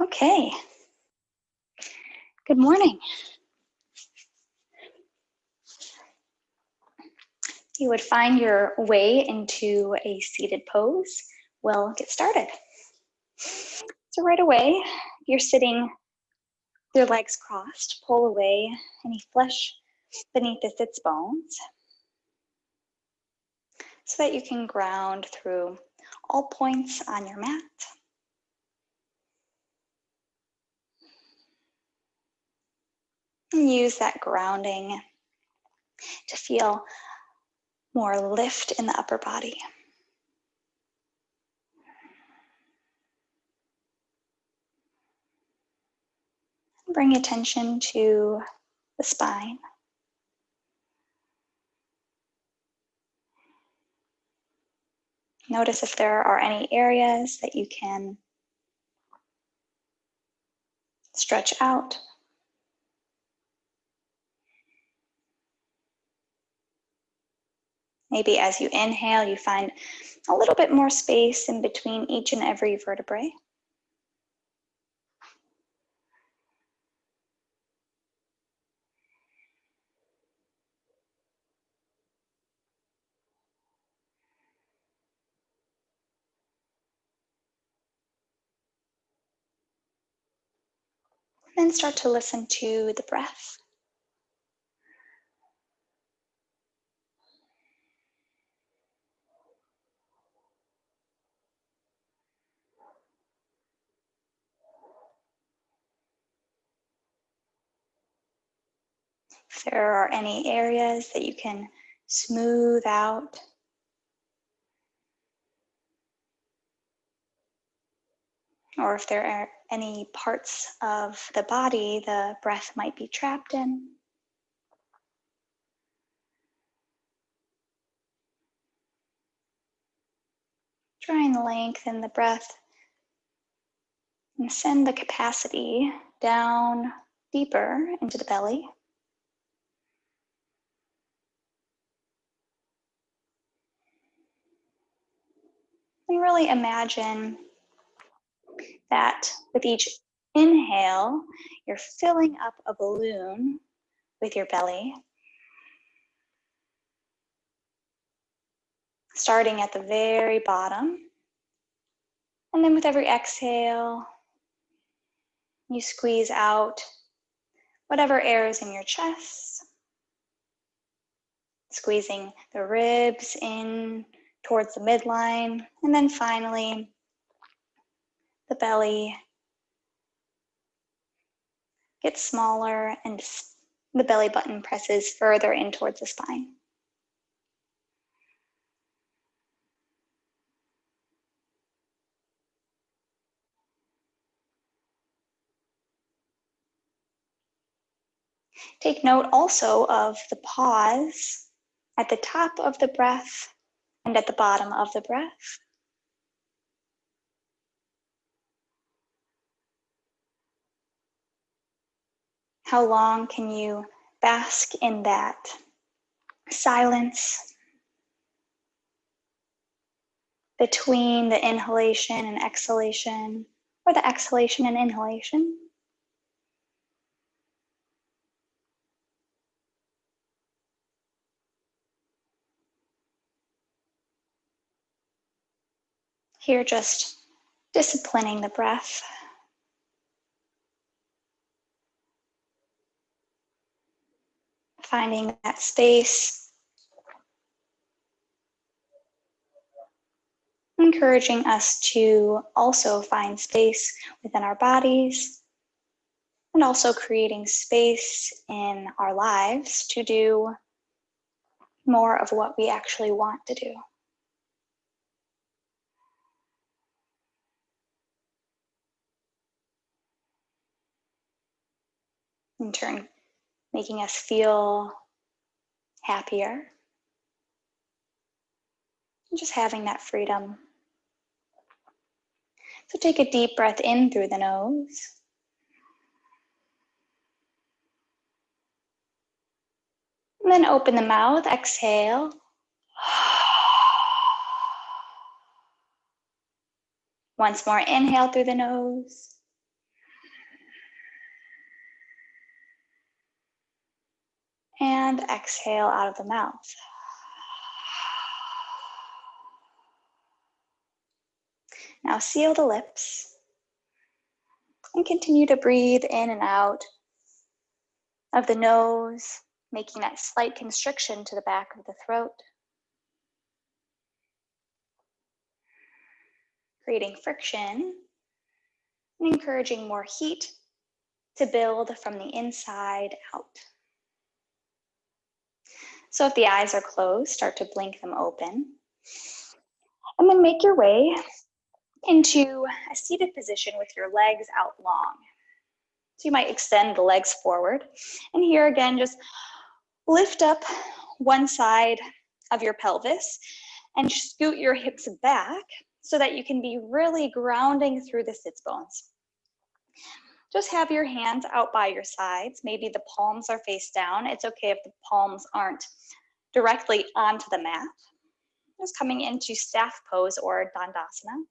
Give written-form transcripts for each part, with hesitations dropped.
Okay. Good morning. You would find your way into a seated pose. We'll get started. So right away, you're sitting with your legs crossed. Pull away any flesh beneath the sits bones so that you can ground through all points on your mat. And use that grounding to feel more lift in the upper body. Bring attention to the spine. Notice if there are any areas that you can stretch out. Maybe as you inhale, you find a little bit more space in between each and every vertebrae. And then start to listen to the breath. If there are any areas that you can smooth out, or if there are any parts of the body the breath might be trapped in, try and lengthen the breath and send the capacity down deeper into the belly. And really imagine that with each inhale, you're filling up a balloon with your belly, starting at the very bottom. And then with every exhale, you squeeze out whatever air is in your chest, squeezing the ribs in towards the midline, and then finally the belly gets smaller and the belly button presses further in towards the spine. Take note also of the pause at the top of the breath and at the bottom of the breath. How long can you bask in that silence between the inhalation and exhalation, or the exhalation and inhalation? Here, just disciplining the breath. Finding that space. Encouraging us to also find space within our bodies, and also creating space in our lives to do more of what we actually want to do. In turn, making us feel happier. And just having that freedom. So take a deep breath in through the nose. And then open the mouth, exhale. Once more, inhale through the nose. And exhale out of the mouth. Now seal the lips and continue to breathe in and out of the nose, making that slight constriction to the back of the throat, creating friction and encouraging more heat to build from the inside out. So if the eyes are closed, start to blink them open. And then make your way into a seated position with your legs out long. So you might extend the legs forward. And here again, just lift up one side of your pelvis and scoot your hips back so that you can be really grounding through the sits bones. Just have your hands out by your sides. Maybe the palms are face down. It's okay if the palms aren't directly onto the mat. Just coming into staff pose or Dandasana.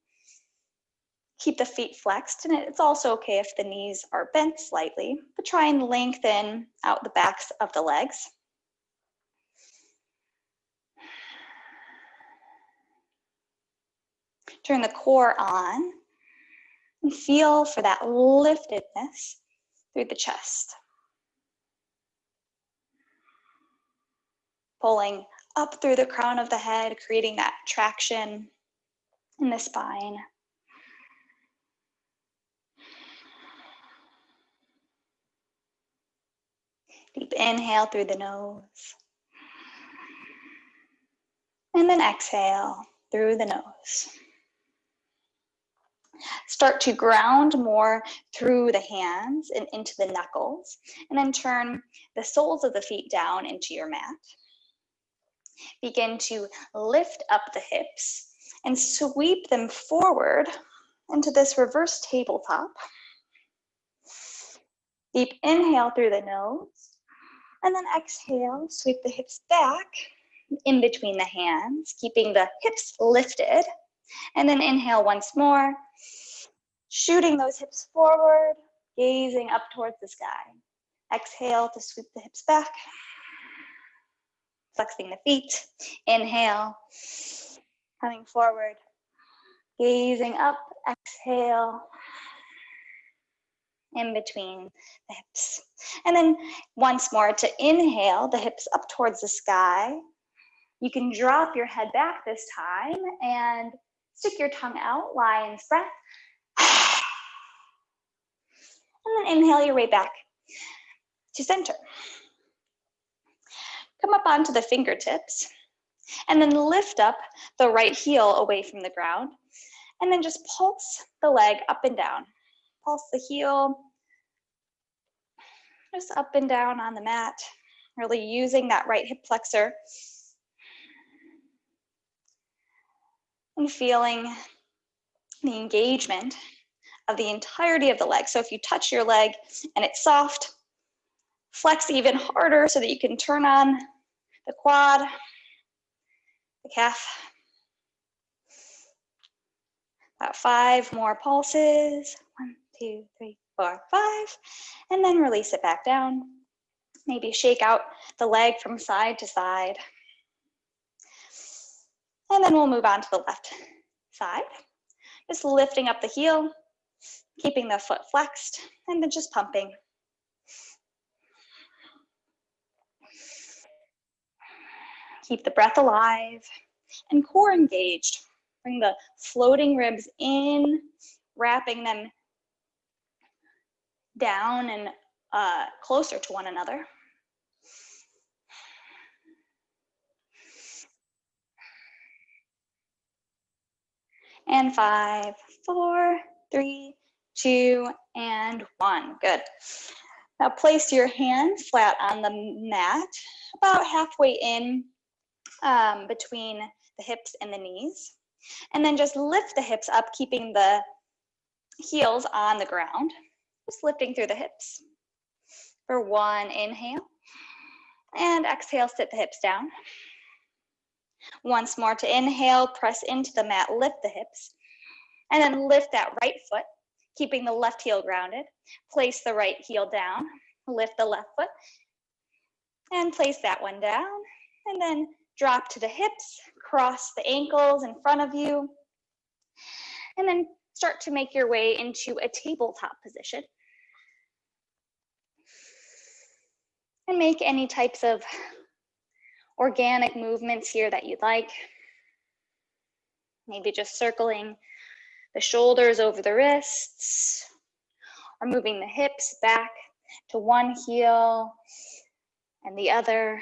Keep the feet flexed, and it's also okay if the knees are bent slightly, but try and lengthen out the backs of the legs. Turn the core on and feel for that liftedness through the chest. Pulling up through the crown of the head, creating that traction in the spine. Deep inhale through the nose. And then exhale through the nose. Start to ground more through the hands and into the knuckles, and then turn the soles of the feet down into your mat. Begin to lift up the hips and sweep them forward into this reverse tabletop. Deep inhale through the nose, and then exhale, sweep the hips back in between the hands, keeping the hips lifted. And then inhale once more, shooting those hips forward, gazing up towards the sky. Exhale to sweep the hips back, flexing the feet. Inhale, coming forward, gazing up. Exhale, in between the hips. And then once more to inhale the hips up towards the sky. You can drop your head back this time and stick your tongue out, lion's breath. And then inhale your way back to center. Come up onto the fingertips and then lift up the right heel away from the ground. And then just pulse the leg up and down. Pulse the heel just up and down on the mat, really using that right hip flexor and feeling the engagement of the entirety of the leg. So if you touch your leg and it's soft, flex even harder so that you can turn on the quad, the calf. About 5 more pulses. 1, 2, 3, 4, 5. And then release it back down. Maybe shake out the leg from side to side. And then we'll move on to the left side. Just lifting up the heel, keeping the foot flexed, and then just pumping. Keep the breath alive and core engaged. Bring the floating ribs in, wrapping them down and closer to one another. And 5, 4, 3, 2, and 1. Good. Now place your hands flat on the mat, about halfway in between the hips and the knees. And then just lift the hips up, keeping the heels on the ground. Just lifting through the hips. For 1, inhale. And exhale, sit the hips down. Once more to inhale, press into the mat, lift the hips. And then lift that right foot, keeping the left heel grounded. Place the right heel down, lift the left foot. And place that one down. And then drop to the hips, cross the ankles in front of you. And then start to make your way into a tabletop position. And make any types of organic movements here that you'd like. Maybe just circling the shoulders over the wrists, or moving the hips back to one heel and the other,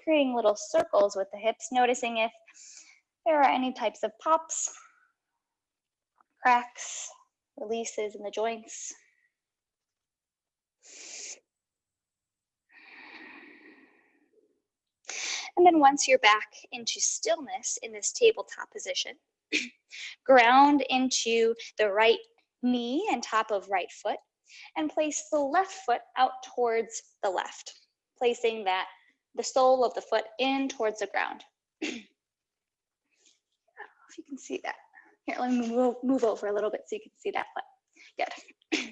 creating little circles with the hips, noticing if there are any types of pops, cracks, releases in the joints. And then once you're back into stillness in this tabletop position, ground into the right knee and top of right foot, and place the left foot out towards the left, placing the sole of the foot in towards the ground. I don't know if you can see that. Here, let me move over a little bit so you can see that foot. Good.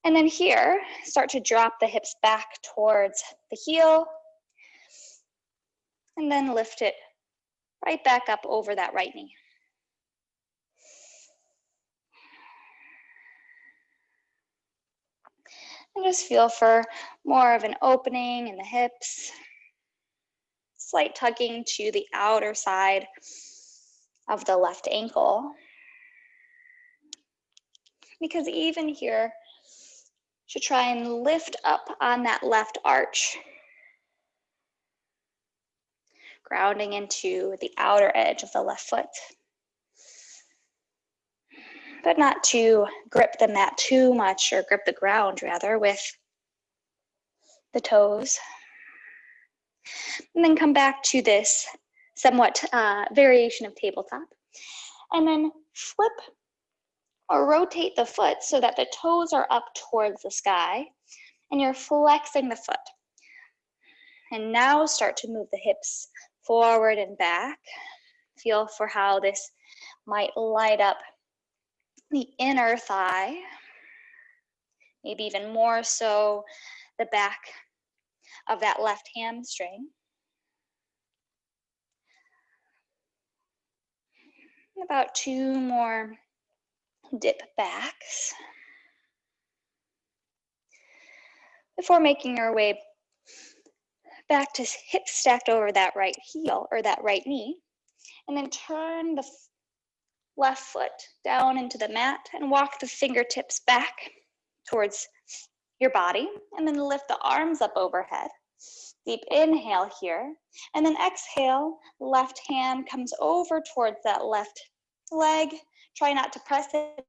And then here, start to drop the hips back towards the heel, and then lift it right back up over that right knee. And just feel for more of an opening in the hips, slight tugging to the outer side of the left ankle. Because even here, you should try and lift up on that left arch, grounding into the outer edge of the left foot. But not to grip the mat too much, or grip the ground rather, with the toes. And then come back to this somewhat variation of tabletop. And then flip or rotate the foot so that the toes are up towards the sky and you're flexing the foot. And now start to move the hips forward and back. Feel for how this might light up the inner thigh, maybe even more so the back of that left hamstring. About 2 more dip backs before making our way back to hips stacked over that right heel or that right knee, and then turn the left foot down into the mat and walk the fingertips back towards your body, and then lift the arms up overhead. Deep inhale here, and then exhale, left hand comes over towards that left leg. Try not to press it,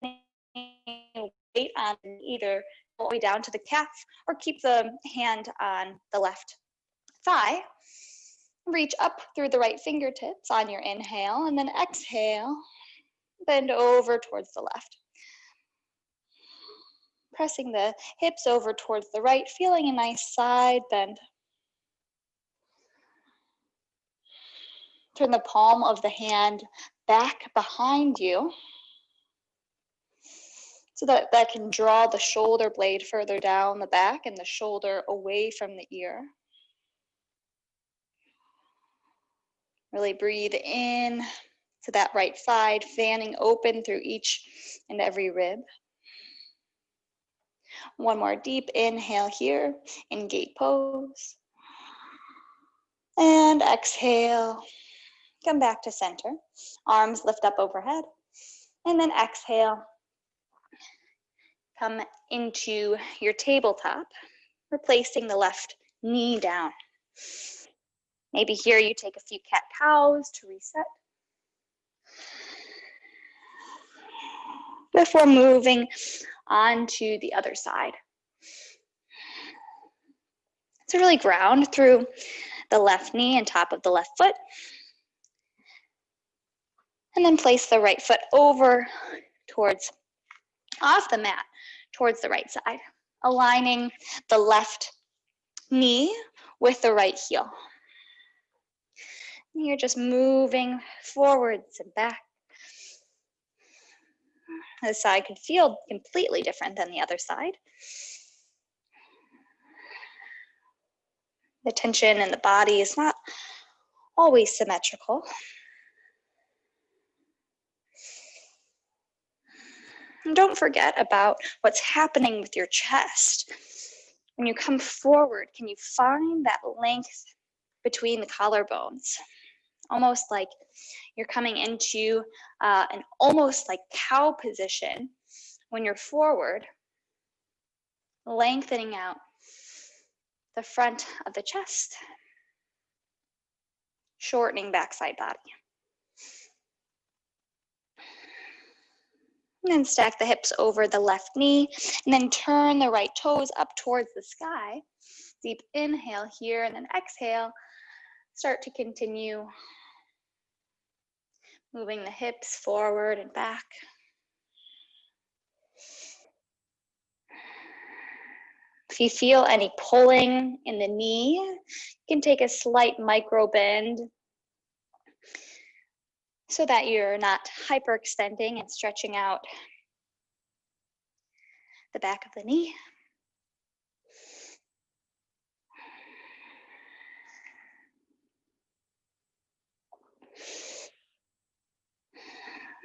weight on either all the way down to the calf or keep the hand on the left thigh. Reach up through the right fingertips on your inhale, and then exhale, bend over towards the left. Pressing the hips over towards the right, feeling a nice side bend. Turn the palm of the hand back behind you so that can draw the shoulder blade further down the back and the shoulder away from the ear. Really breathe in to that right side, fanning open through each and every rib. One more deep inhale here in gate pose. And exhale. Come back to center. Arms lift up overhead. And then exhale. Come into your tabletop, replacing the left knee down. Maybe here you take a few cat-cows to reset. Before moving on to the other side. So really ground through the left knee and top of the left foot. And then place the right foot over towards, off the mat, towards the right side, aligning the left knee with the right heel. And you're just moving forwards and back. This side could feel completely different than the other side. The tension in the body is not always symmetrical. And don't forget about what's happening with your chest. When you come forward, can you find that length between the collarbones? Almost like you're coming into an almost like cow position when you're forward, lengthening out the front of the chest, shortening backside body. And then stack the hips over the left knee, and then turn the right toes up towards the sky. Deep inhale here, and then exhale. Start to continue moving the hips forward and back. If you feel any pulling in the knee, you can take a slight micro bend so that you're not hyperextending and stretching out the back of the knee.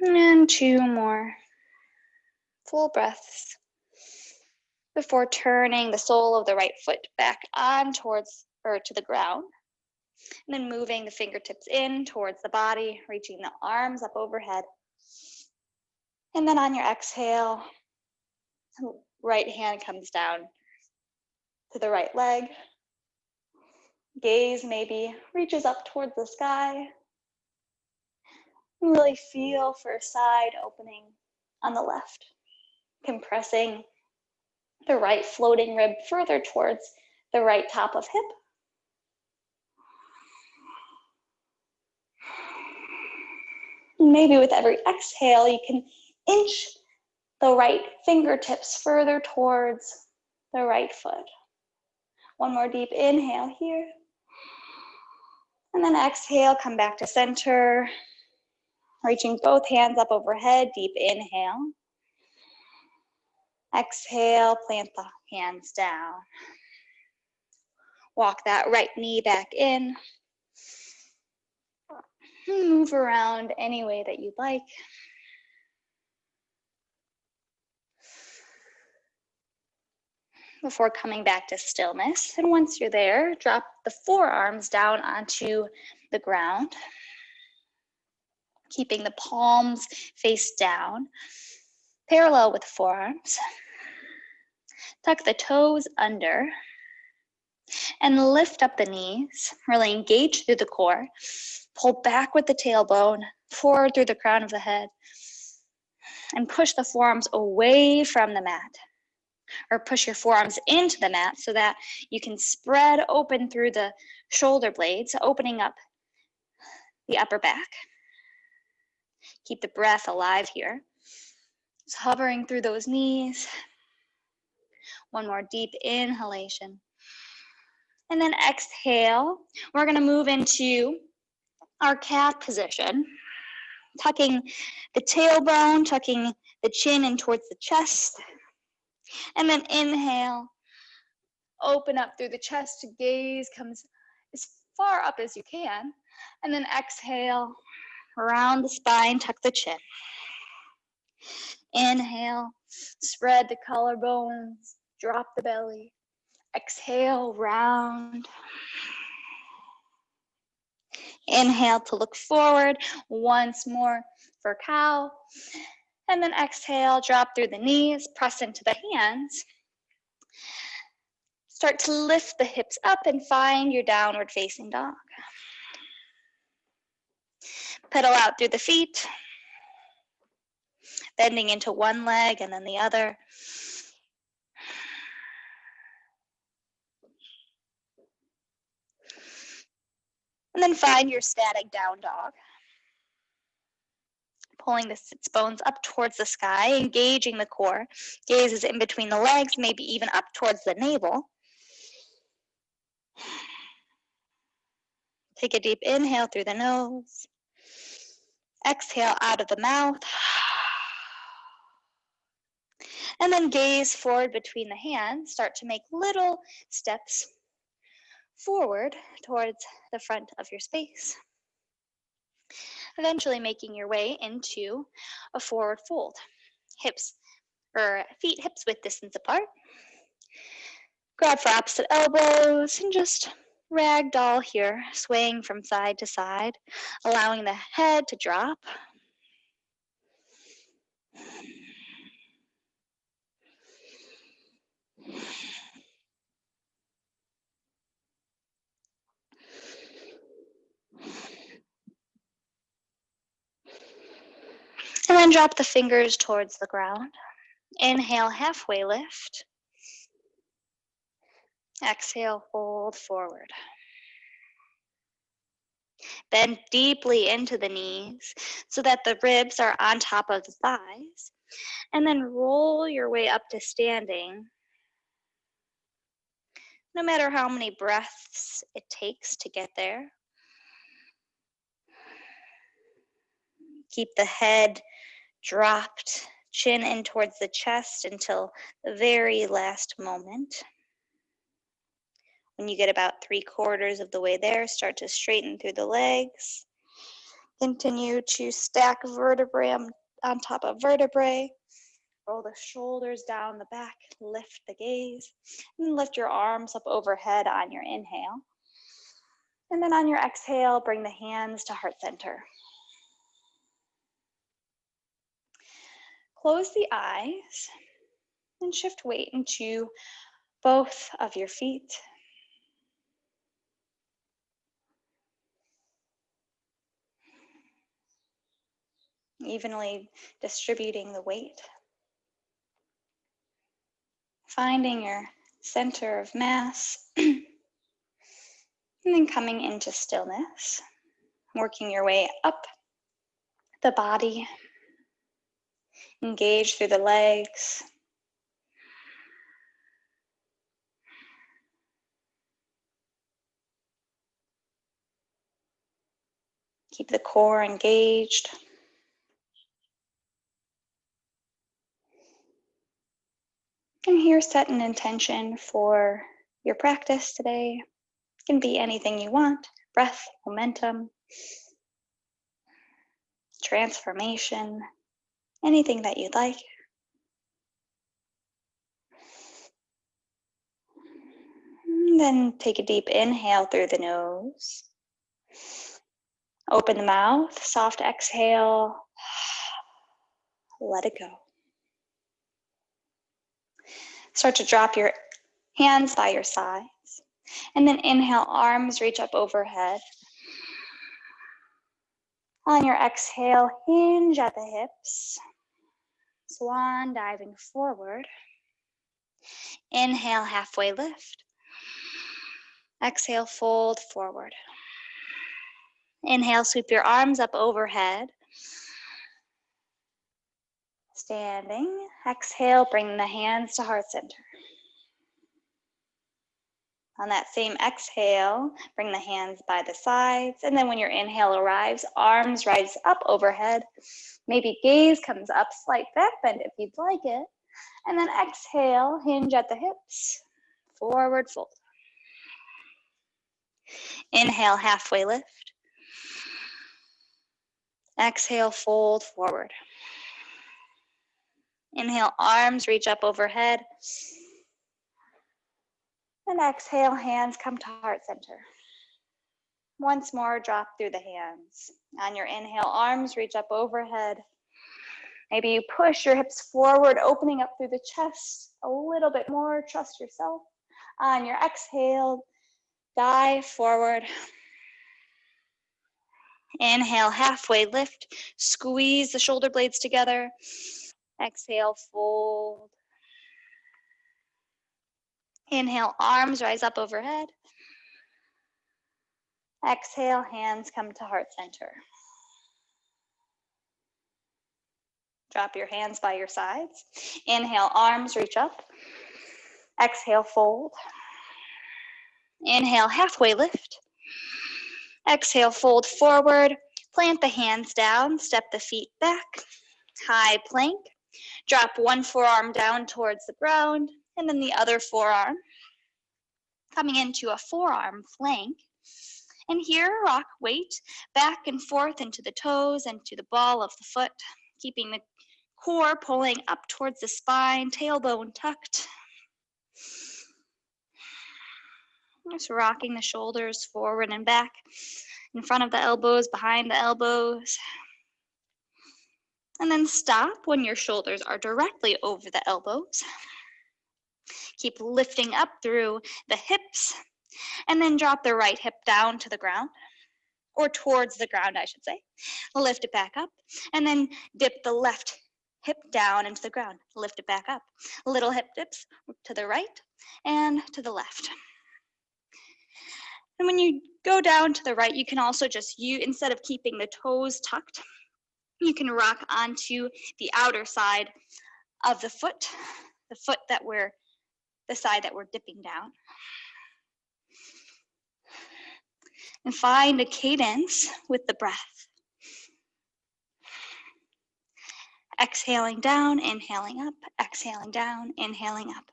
And 2 more full breaths before turning the sole of the right foot back on towards or to the ground. And then moving the fingertips in towards the body, reaching the arms up overhead. And then on your exhale, right hand comes down to the right leg. Gaze maybe reaches up towards the sky. Really feel for a side opening on the left, compressing the right floating rib further towards the right top of hip. Maybe with every exhale, you can inch the right fingertips further towards the right foot. One more deep inhale here. And then exhale, come back to center. Reaching both hands up overhead, deep inhale. Exhale, plant the hands down. Walk that right knee back in. Move around any way that you'd like. Before coming back to stillness. And once you're there, drop the forearms down onto the ground, keeping the palms face down, parallel with the forearms. Tuck the toes under and lift up the knees, really engage through the core. Pull back with the tailbone, forward through the crown of the head, and push the forearms away from the mat. Or push your forearms into the mat so that you can spread open through the shoulder blades, opening up the upper back. Keep the breath alive here. Just hovering through those knees. One more deep inhalation. And then exhale. We're going to move into our cat position. Tucking the tailbone, tucking the chin in towards the chest. And then inhale. Open up through the chest. Gaze comes as far up as you can. And then exhale. Around the spine, tuck the chin. Inhale. Spread the collarbones. Drop the belly. Exhale, round. Inhale to look forward. Once more for cow. And then exhale, drop through the knees, press into the hands. Start to lift the hips up and find your downward facing dog. Pedal out through the feet. Bending into one leg and then the other. And then find your static down dog. Pulling the sits bones up towards the sky, engaging the core. Gaze is in between the legs, maybe even up towards the navel. Take a deep inhale through the nose. Exhale out of the mouth. And then gaze forward between the hands. Start to make little steps forward towards the front of your space, eventually making your way into a forward fold. Feet hips width distance apart. Grab for opposite elbows and just ragdoll here, swaying from side to side, allowing the head to drop. And then drop the fingers towards the ground. Inhale, halfway lift. Exhale, fold forward. Bend deeply into the knees so that the ribs are on top of the thighs. And then roll your way up to standing. No matter how many breaths it takes to get there. Keep the head dropped, chin in towards the chest until the very last moment. When you get about 3/4 of the way there, start to straighten through the legs. Continue to stack vertebrae on top of vertebrae. Roll the shoulders down the back, lift the gaze, and lift your arms up overhead on your inhale. And then on your exhale, bring the hands to heart center. Close the eyes and shift weight into both of your feet. Evenly distributing the weight. Finding your center of mass. And then coming into stillness. Working your way up the body. Engage through the legs. Keep the core engaged. And here, set an intention for your practice today. It can be anything you want: breath, momentum, transformation, anything that you'd like. And then take a deep inhale through the nose. Open the mouth, soft exhale. Let it go. Start to drop your hands by your sides. And then inhale, arms reach up overhead. On your exhale, hinge at the hips. Swan diving forward. Inhale, halfway lift. Exhale, fold forward. Inhale, sweep your arms up overhead. Standing. Exhale, bring the hands to heart center. On that same exhale, bring the hands by the sides. And then when your inhale arrives, arms rise up overhead. Maybe gaze comes up, slight back bend if you'd like it. And then exhale, hinge at the hips. Forward fold. Inhale, halfway lift. Exhale, fold forward. Inhale, arms reach up overhead. And exhale, hands come to heart center. Once more, drop through the hands. On your inhale, arms reach up overhead. Maybe you push your hips forward, opening up through the chest a little bit more. Trust yourself. On your exhale, dive forward. Inhale, halfway lift. Squeeze the shoulder blades together. Exhale, fold. Inhale, arms rise up overhead. Exhale, hands come to heart center. Drop your hands by your sides. Inhale, arms reach up. Exhale, fold. Inhale, halfway lift. Exhale, fold forward. Plant the hands down, step the feet back. High plank. Drop one forearm down towards the ground, and then the other forearm. coming into a forearm plank. And here, rock weight back and forth into the toes and to the ball of the foot, keeping the core pulling up towards the spine, tailbone tucked. Just rocking the shoulders forward and back, in front of the elbows, behind the elbows. And then stop when your shoulders are directly over the elbows. Keep lifting up through the hips, and then drop the right hip down to the ground, or towards the ground, I should say. Lift it back up, and then dip the left hip down into the ground. Lift it back up. Little hip dips to the right and to the left. And when you go down to the right, you can also just, instead of keeping the toes tucked, you can rock onto the outer side of the foot the side that we're dipping down. And find a cadence with the breath. Exhaling down, inhaling up, exhaling down, inhaling up.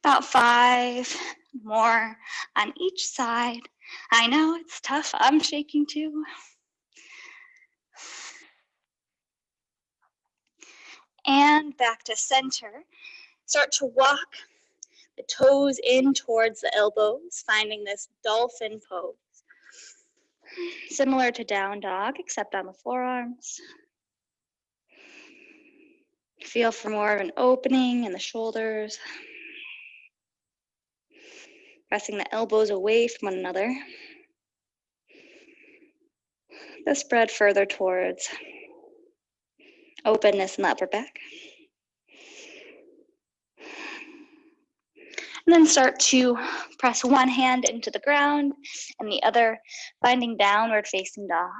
About 5 more on each side. I know it's tough, I'm shaking too. And back to center. Start to walk the toes in towards the elbows, finding this dolphin pose. Similar to down dog, except on the forearms. Feel for more of an opening in the shoulders. Pressing the elbows away from one another. The spread further towards openness in the upper back. And then start to press one hand into the ground and the other finding downward facing dog.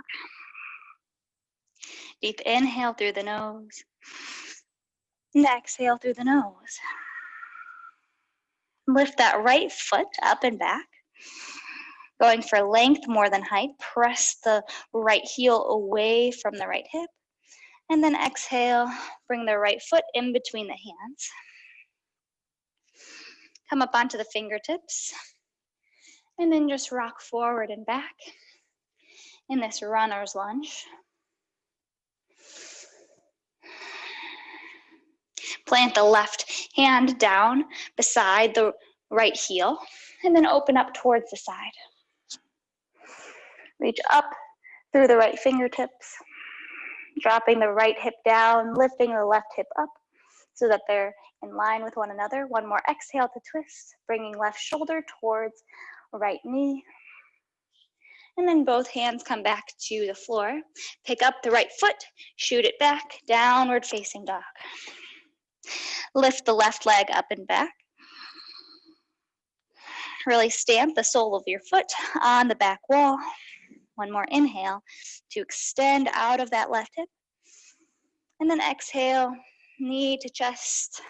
Deep inhale through the nose. And exhale through the nose. Lift that right foot up and back. Going for length more than height. Press the right heel away from the right hip. And then exhale, bring the right foot in between the hands. Come up onto the fingertips. And then just rock forward and back in this runner's lunge. Plant the left hand down beside the right heel, and then open up towards the side. Reach up through the right fingertips, dropping the right hip down, lifting the left hip up so that they're in line with one another. One more exhale to twist, bringing left shoulder towards right knee. And then both hands come back to the floor. Pick up the right foot, shoot it back, downward facing dog. Lift the left leg up and back. Really stamp the sole of your foot on the back wall. One more inhale to extend out of that left hip. And then exhale, knee to chest.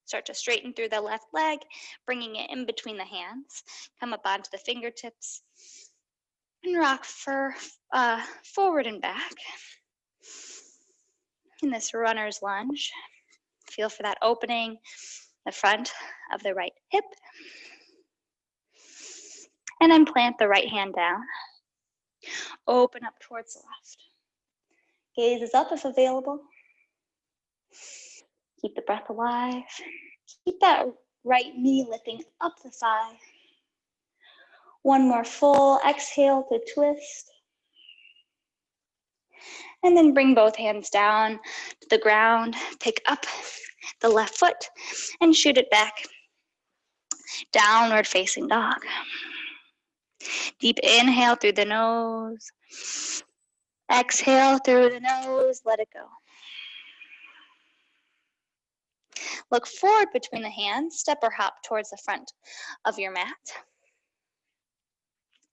Start to straighten through the left leg, bringing it in between the hands. Come up onto the fingertips. And rock forward and back in this runner's lunge. Feel for that opening, the front of the right hip. And then plant the right hand down. Open up towards the left. Gaze is up if available. Keep the breath alive. Keep that right knee lifting up the thigh. One more full exhale to twist. And then bring both hands down to the ground. Pick up the left foot and shoot it back. Downward facing dog. Deep inhale through the nose. Exhale through the nose. Let it go. Look forward between the hands. Step or hop towards the front of your mat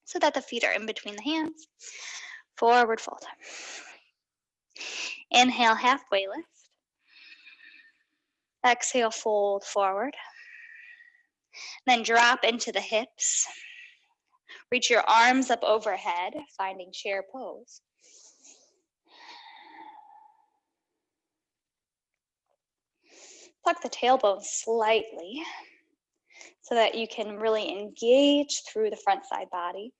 so that the feet are in between the hands. Forward fold. Inhale, halfway lift. Exhale, fold forward. Then drop into the hips. Reach your arms up overhead, finding chair pose. Tuck the tailbone slightly so that you can really engage through the front side body.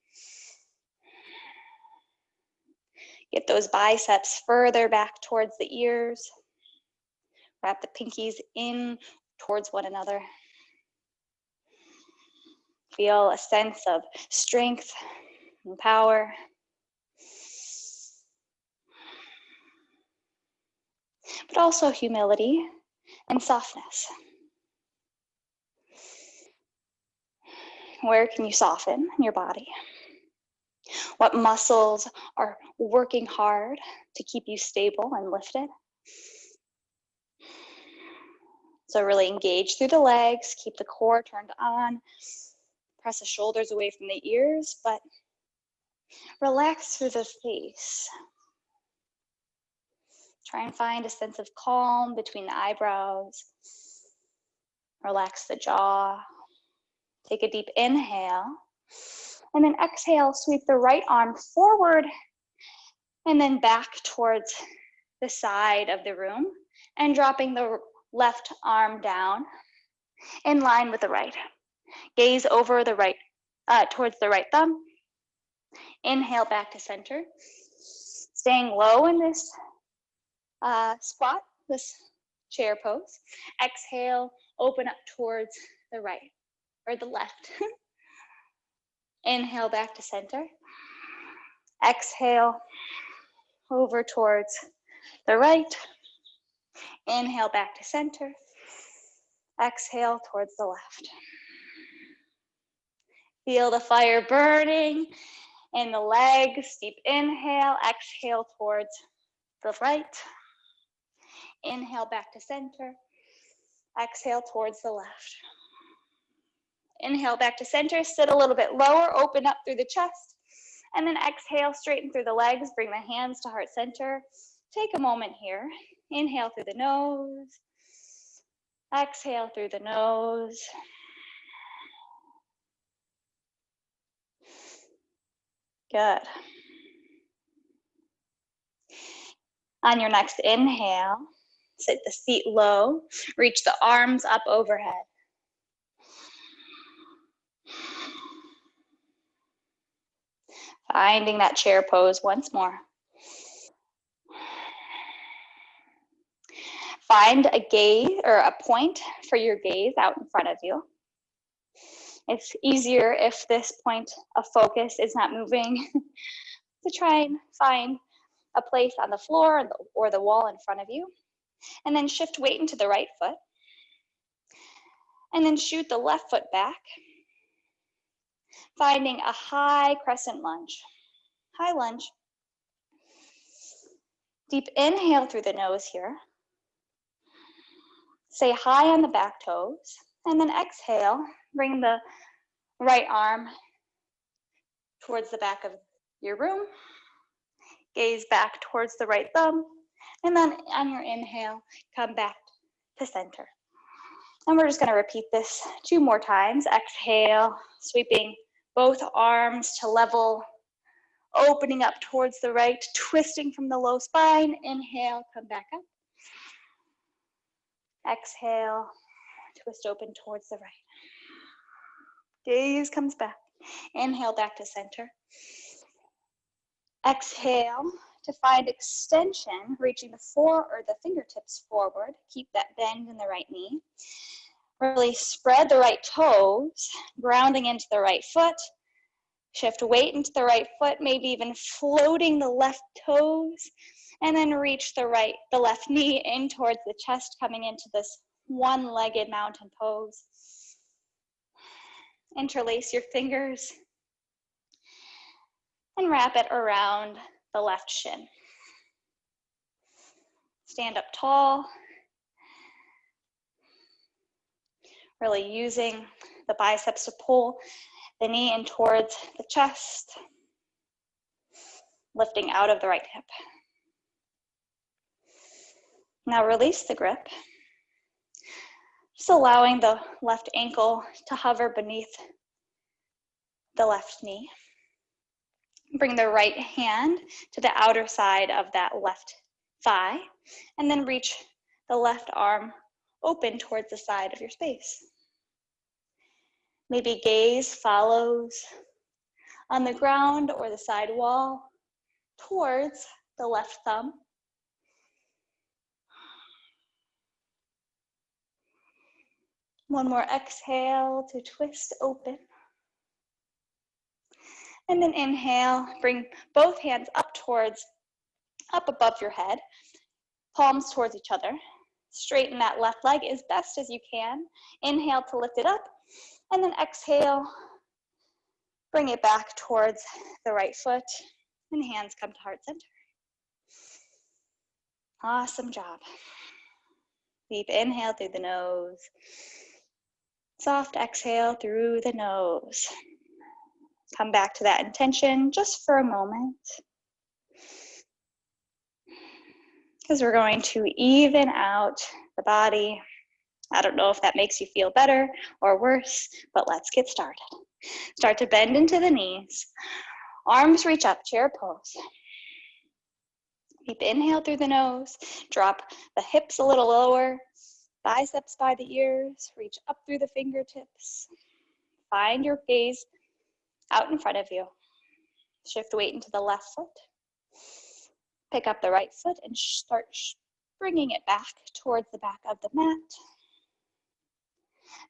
Get those biceps further back towards the ears. Wrap the pinkies in towards one another. Feel a sense of strength and power. But also humility and softness. Where can you soften in your body? What muscles are working hard to keep you stable and lifted? So really engage through the legs, keep the core turned on, press the shoulders away from the ears, but relax through the face. Try and find a sense of calm between the eyebrows. Relax the jaw. Take a deep inhale. And then exhale, sweep the right arm forward and then back towards the side of the room and dropping the left arm down in line with the right. Gaze over the right, towards the right thumb. Inhale back to center. Staying low in this squat, this chair pose. Exhale, open up towards the right or the left. Inhale back to center. Exhale over towards the right. Inhale back to center. Exhale towards the left. Feel the fire burning in the legs. Deep inhale, exhale towards the right. Inhale back to center. Exhale towards the left. Inhale back to center, sit a little bit lower, open up through the chest, and then exhale, straighten through the legs, bring the hands to heart center. Take a moment here. Inhale through the nose. Exhale through the nose. Good. On your next inhale, sit the feet low, reach the arms up overhead. Finding that chair pose once more. Find a gaze or a point for your gaze out in front of you. It's easier if this point of focus is not moving to try and find a place on the floor or the wall in front of you. And then shift weight into the right foot. And then shoot the left foot back. Finding a high crescent lunge. High lunge. Deep inhale through the nose here. Stay high on the back toes. And then exhale, bring the right arm towards the back of your room. Gaze back towards the right thumb. And then on your inhale, come back to center. And we're just going to repeat this 2 more times. Exhale, sweeping both arms to level, opening up towards the right, twisting from the low spine. Inhale, come back up. Exhale, twist open towards the right. Gaze comes back. Inhale back to center. Exhale to find extension, reaching the fingertips forward. Keep that bend in the right knee. Really spread the right toes, grounding into the right foot. Shift weight into the right foot, maybe even floating the left toes. And then reach the left knee in towards the chest, coming into this one-legged mountain pose. Interlace your fingers and wrap it around the left shin. Stand up tall. Really using the biceps to pull the knee in towards the chest. Lifting out of the right hip. Now release the grip. Just allowing the left ankle to hover beneath the left knee. Bring the right hand to the outer side of that left thigh, and then reach the left arm open towards the side of your space. Maybe gaze follows on the ground or the side wall towards the left thumb. One more exhale to twist open. And then inhale, bring both hands up above your head, palms towards each other. Straighten that left leg as best as you can. Inhale to lift it up, and then exhale, bring it back towards the right foot, and hands come to heart center. Awesome job. Deep inhale through the nose. Soft exhale through the nose. Come back to that intention just for a moment, because we're going to even out the body. I don't know if that makes you feel better or worse, but let's get started. Start to bend into the knees. Arms reach up, chair pose. Deep inhale through the nose. Drop the hips a little lower. Biceps by the ears. Reach up through the fingertips. Find your gaze out in front of you. Shift weight into the left foot. Pick up the right foot and start bringing it back towards the back of the mat.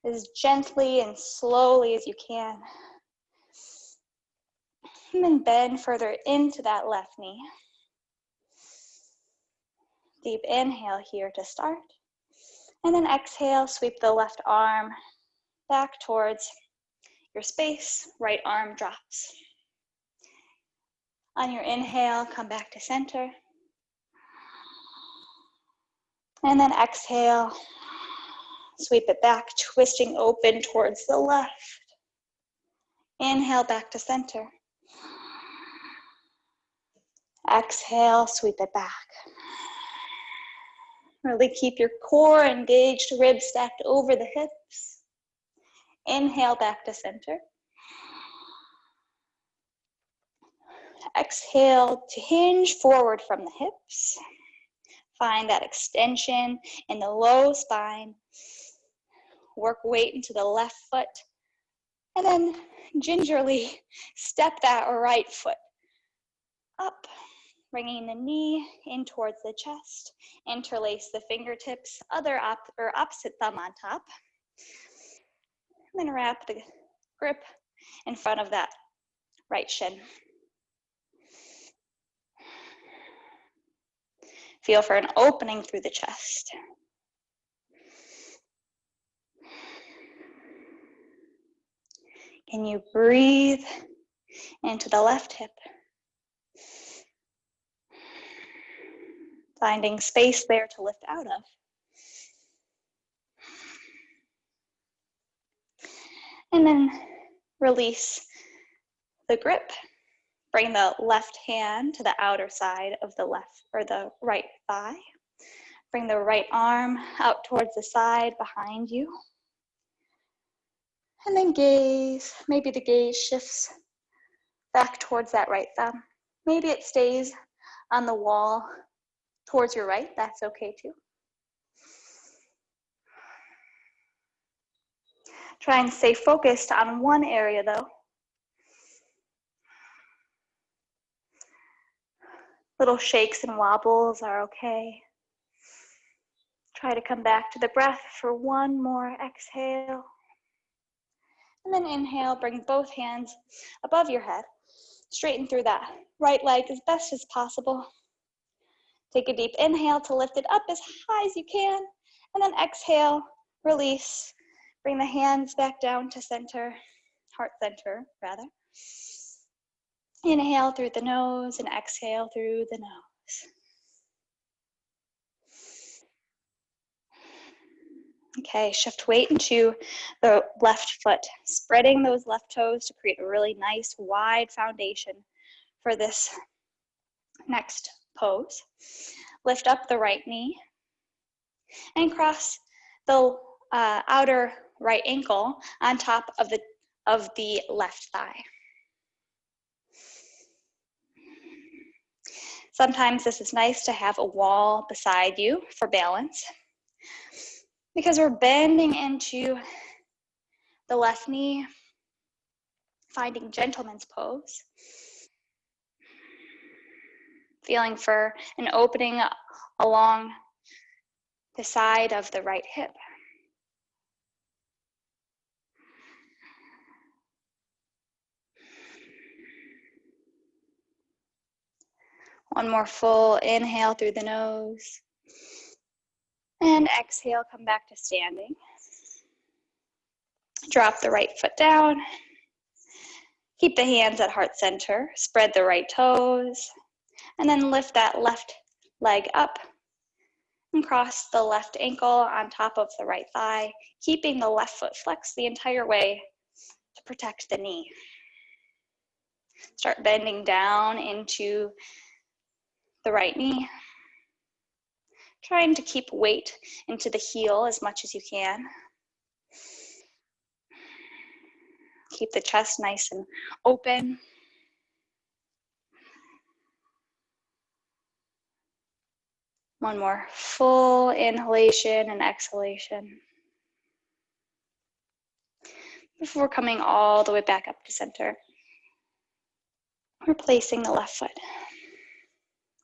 As gently and slowly as you can. And then bend further into that left knee. Deep inhale here to start. And then exhale, sweep the left arm back towards your space. Right arm drops. On your inhale, come back to center. And then exhale, sweep it back, twisting open towards the left. Inhale back to center. Exhale, sweep it back. Really keep your core engaged, ribs stacked over the hips. Inhale back to center. Exhale to hinge forward from the hips. Find that extension in the low spine. Work weight into the left foot. And then gingerly step that right foot up, bringing the knee in towards the chest. Interlace the fingertips, opposite thumb on top. And then wrap the grip in front of that right shin. Feel for an opening through the chest. Can you breathe into the left hip? Finding space there to lift out of. And then release the grip. Bring the left hand to the outer side of the left or the right thigh. Bring the right arm out towards the side behind you. And then gaze. Maybe the gaze shifts back towards that right thumb. Maybe it stays on the wall towards your right. That's okay too. Try and stay focused on one area though. Little shakes and wobbles are okay. Try to come back to the breath for one more exhale. And then inhale, bring both hands above your head. Straighten through that right leg as best as possible. Take a deep inhale to lift it up as high as you can. And then exhale, release. Bring the hands back down to center, heart center rather. Inhale through the nose and exhale through the nose. Okay, shift weight into the left foot, spreading those left toes to create a really nice wide foundation for this next pose. Lift up the right knee and cross the outer right ankle on top of the left thigh. Sometimes this is nice to have a wall beside you for balance. because we're bending into the left knee, finding gentleman's pose. Feeling for an opening along the side of the right hip. One more full inhale through the nose. And exhale, come back to standing. Drop the right foot down. Keep the hands at heart center. Spread the right toes. And then lift that left leg up and cross the left ankle on top of the right thigh, keeping the left foot flexed the entire way to protect the knee. Start bending down into the right knee, trying to keep weight into the heel as much as you can. Keep the chest nice and open. One more full inhalation and exhalation before coming all the way back up to center. Replacing the left foot.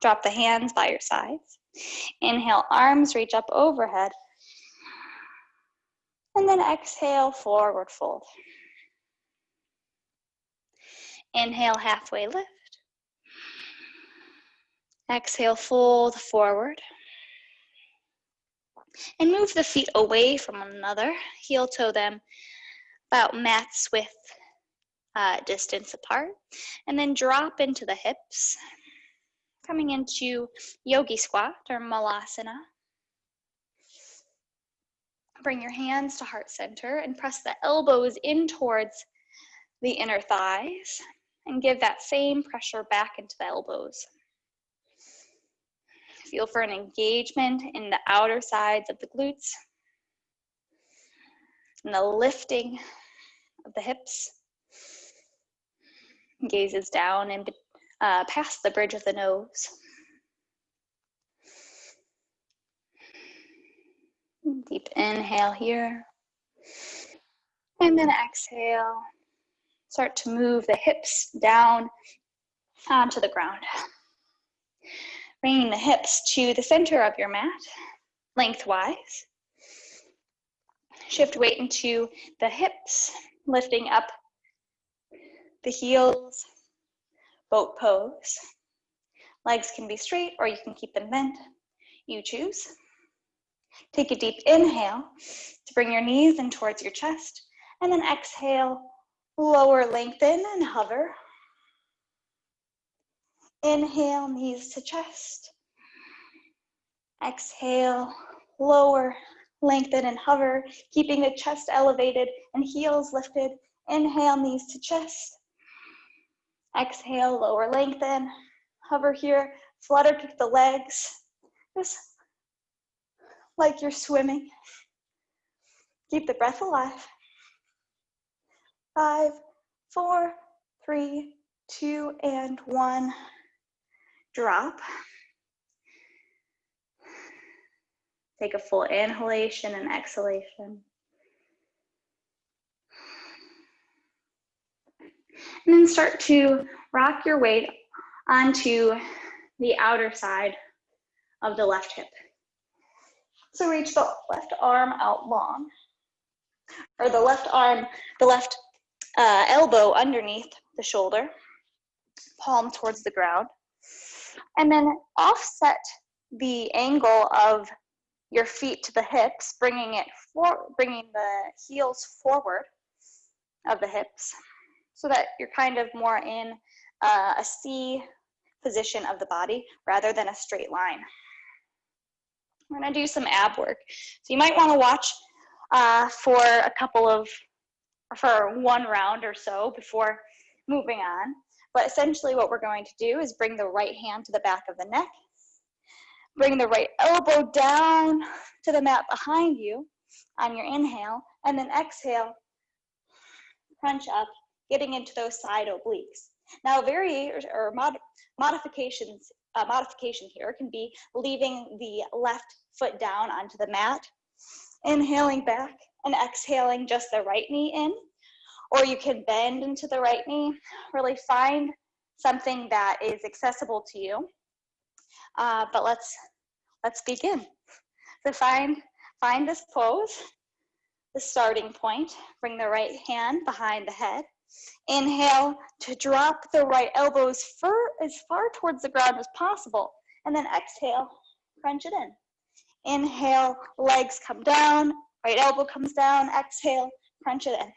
Drop the hands by your sides. Inhale, arms reach up overhead. And then exhale, forward fold. Inhale, halfway lift. Exhale, fold forward. And move the feet away from one another. Heel toe them about mat's width distance apart. And then drop into the hips. Coming into yogi squat or malasana. Bring your hands to heart center and press the elbows in towards the inner thighs and give that same pressure back into the elbows. Feel for an engagement in the outer sides of the glutes and the lifting of the hips. Gazes down and past the bridge of the nose. Deep inhale here. And then exhale. Start to move the hips down onto the ground. Bringing the hips to the center of your mat, lengthwise. Shift weight into the hips, lifting up the heels, boat pose. Legs can be straight or you can keep them bent. You choose. Take a deep inhale to bring your knees in towards your chest, and then exhale, lower, lengthen, and hover. Inhale, knees to chest. Exhale, lower, lengthen, and hover, keeping the chest elevated and heels lifted. Inhale, knees to chest. Exhale, lower, lengthen, hover here, flutter kick the legs, just like you're swimming. Keep the breath alive. 5, 4, 3, 2, and 1. Drop. Take a full inhalation and exhalation. And then start to rock your weight onto the outer side of the left hip. So reach the left arm out long, or the left elbow underneath the shoulder, palm towards the ground, and then offset the angle of your feet to the hips, bringing the heels forward of the hips, so that you're kind of more in a C position of the body rather than a straight line. We're gonna do some ab work. So you might wanna watch for one round or so before moving on. But essentially what we're going to do is bring the right hand to the back of the neck, bring the right elbow down to the mat behind you on your inhale, and then exhale, crunch up, getting into those side obliques. Now, modification here can be leaving the left foot down onto the mat Inhaling back and exhaling just the right knee in, or you can bend into the right knee. Really find something that is accessible to you. But let's begin. So find this pose, the starting point. Bring the right hand behind the head. Inhale to drop the right elbows as far towards the ground as possible. And then exhale, crunch it in. Inhale, legs come down, right elbow comes down, exhale, crunch it in.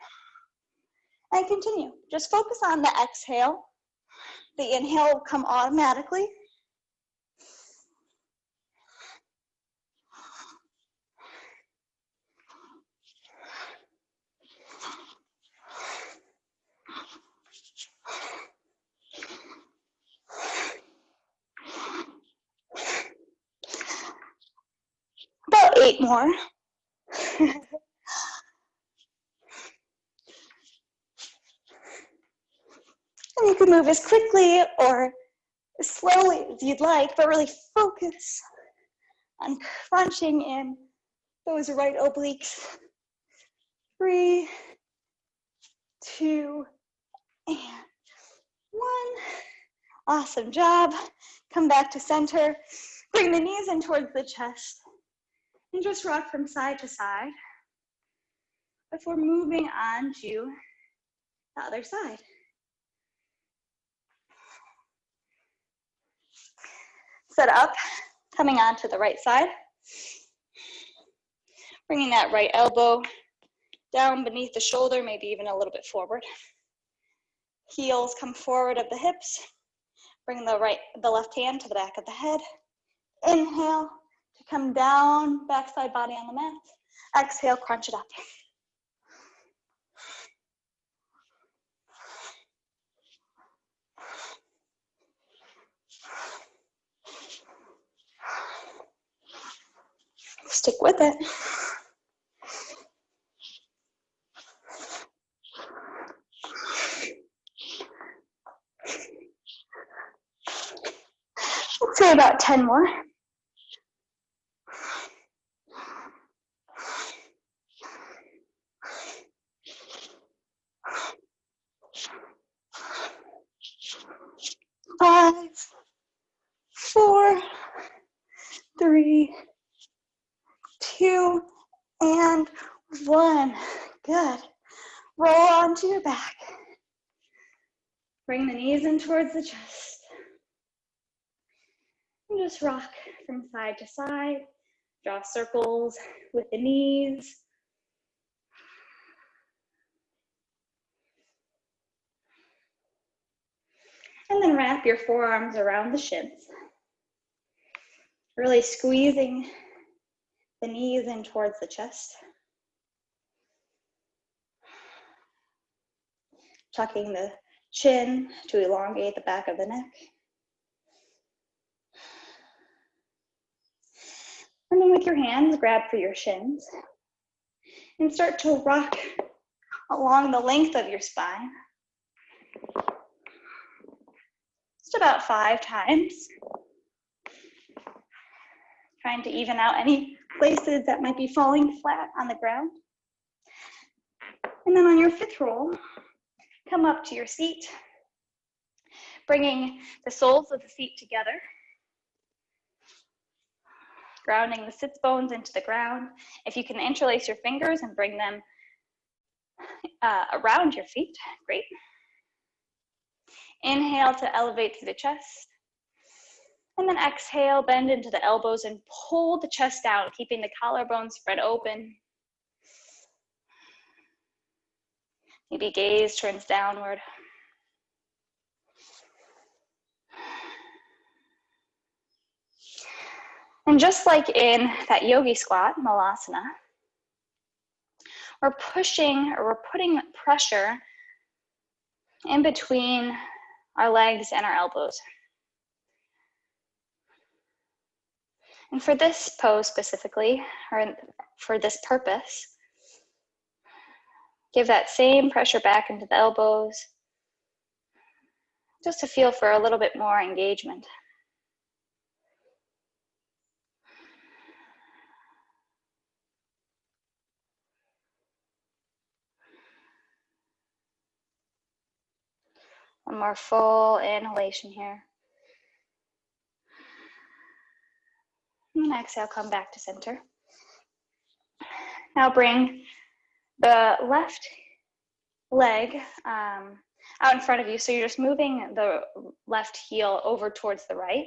And continue. Just focus on the exhale. The inhale will come automatically. About 8 more. And you can move as quickly or as slowly as you'd like, but really focus on crunching in those right obliques. 3, 2, and 1. Awesome job. Come back to center. Bring the knees in towards the chest. And just rock from side to side before moving on to the other side. Set up, coming on to the right side. Bringing that right elbow down beneath the shoulder, maybe even a little bit forward. Heels come forward of the hips. Bring the left hand to the back of the head. Inhale to come down, backside body on the mat. Exhale, crunch it up. Stick with it. Let's say about 10 more. Five, 4, 3, 2, and 1. Good. Roll onto your back. Bring the knees in towards the chest. And just rock from side to side. Draw circles with the knees. And then wrap your forearms around the shins. Really squeezing the knees in towards the chest. Tucking the chin to elongate the back of the neck. And then with your hands, grab for your shins and start to rock along the length of your spine. Just about 5 times. Trying to even out any places that might be falling flat on the ground. And then on your 5th roll, come up to your seat, bringing the soles of the feet together, grounding the sits bones into the ground. If you can interlace your fingers and bring them around your feet, great. Inhale to elevate through the chest. And then exhale, bend into the elbows and pull the chest down, keeping the collarbone spread open. Maybe gaze turns downward. And just like in that yogi squat, Malasana, we're putting pressure in between our legs and our elbows. And for this pose specifically, or for this purpose, give that same pressure back into the elbows, just to feel for a little bit more engagement. One more full inhalation here. And exhale, come back to center. Now bring the left leg out in front of you. So you're just moving the left heel over towards the right.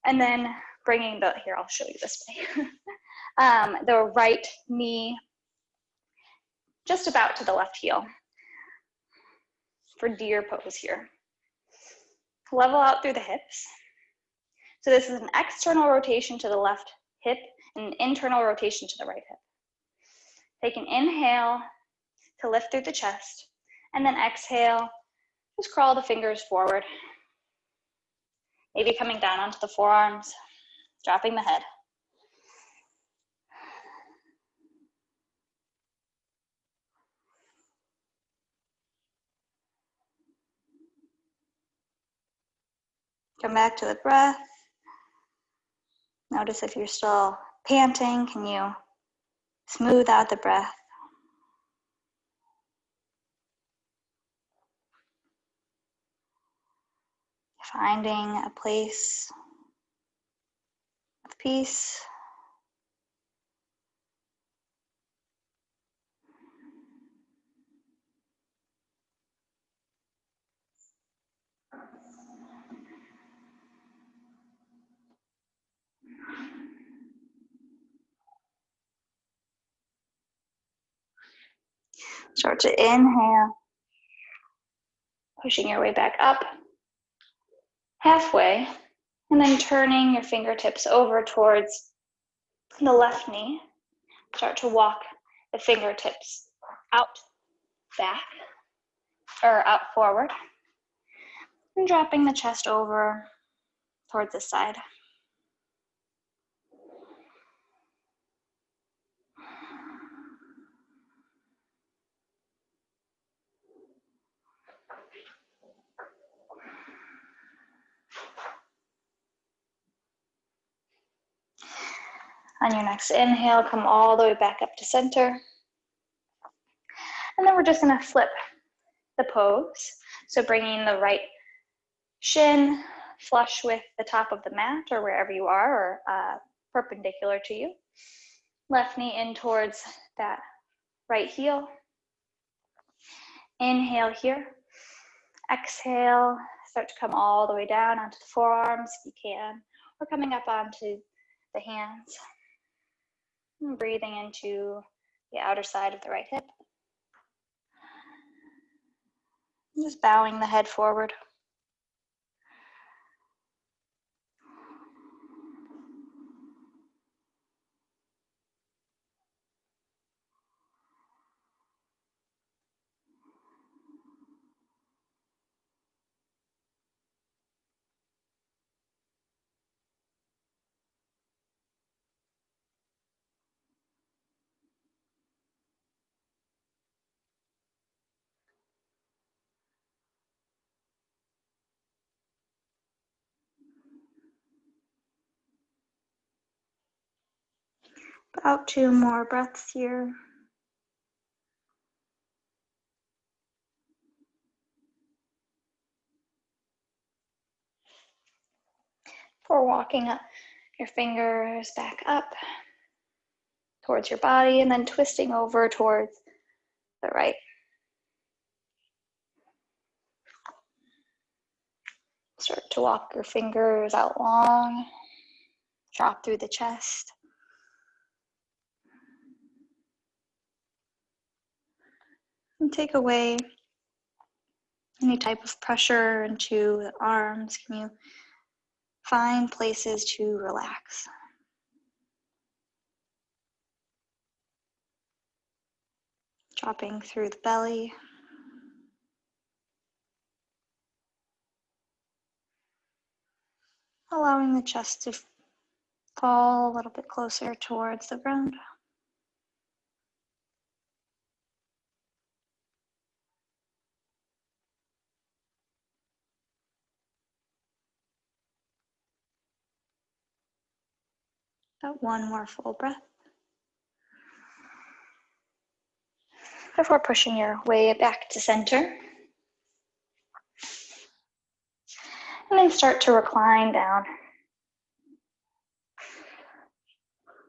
And then bringing the, here, I'll show you this way. The right knee just about to the left heel for deer pose here. Level out through the hips. So this is an external rotation to the left hip and an internal rotation to the right hip. Take an inhale to lift through the chest, and then exhale, just crawl the fingers forward. Maybe coming down onto the forearms, dropping the head. Come back to the breath. Notice if you're still panting, can you smooth out the breath? Finding a place of peace. Start to inhale, pushing your way back up, halfway, and then turning your fingertips over towards the left knee. Start to walk the fingertips out, back, or out forward, and dropping the chest over towards the side. On your next inhale, come all the way back up to center. And then we're just gonna flip the pose. So bringing the right shin flush with the top of the mat or wherever you are, or perpendicular to you. Left knee in towards that right heel. Inhale here. Exhale, start to come all the way down onto the forearms if you can, or coming up onto the hands. And breathing into the outer side of the right hip. And just bowing the head forward. About 2 more breaths here. Before walking up your fingers back up towards your body and then twisting over towards the right. Start to walk your fingers out long, drop through the chest. And take away any type of pressure into the arms. Can you find places to relax? Dropping through the belly. Allowing the chest to fall a little bit closer towards the ground. About 1 more full breath. Before pushing your way back to center. And then start to recline down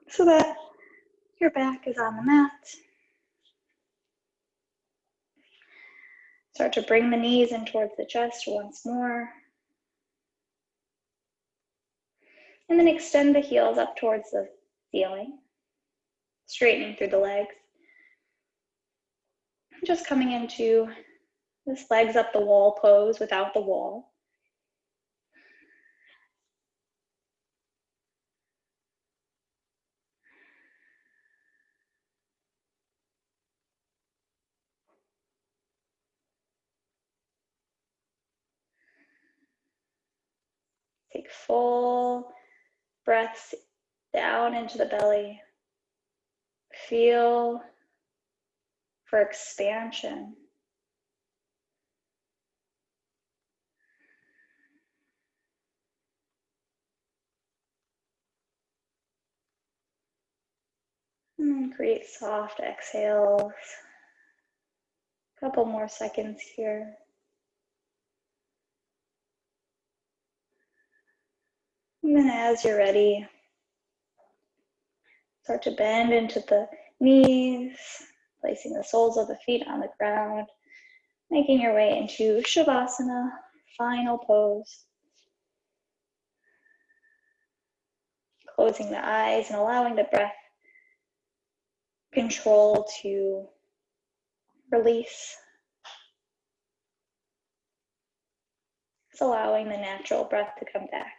so that your back is on the mat. Start to bring the knees in towards the chest once more. And then extend the heels up towards the ceiling, straightening through the legs. Just coming into this legs up the wall pose without the wall. Take full breaths down into the belly. Feel for expansion. And create soft exhales. A couple more seconds here. And then as you're ready, start to bend into the knees, placing the soles of the feet on the ground, making your way into Shavasana, final pose. Closing the eyes and allowing the breath control to release. It's allowing the natural breath to come back.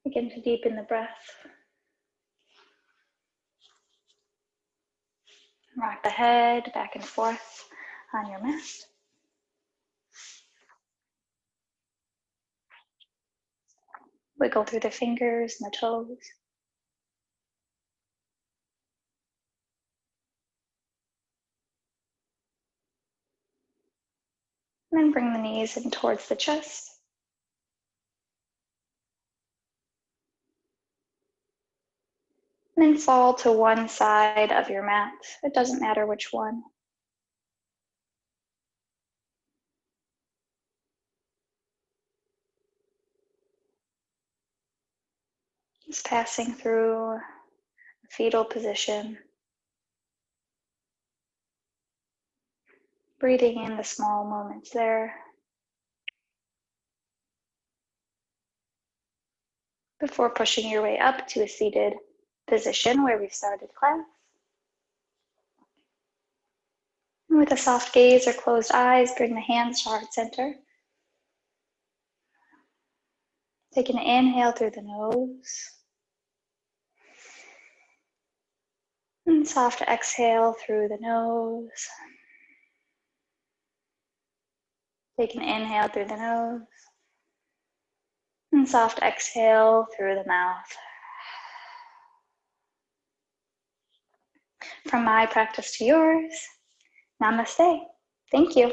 Begin to deepen the breath. Rock the head back and forth on your mat. Wiggle through the fingers and the toes. And then bring the knees in towards the chest. And then fall to one side of your mat. It doesn't matter which one. Just passing through the fetal position. Breathing in the small moments there. Before pushing your way up to a seated position where we started class. And with a soft gaze or closed eyes, bring the hands to heart center. Take an inhale through the nose. And soft exhale through the nose. Take an inhale through the nose. And soft exhale through the mouth. From my practice to yours, namaste. Thank you.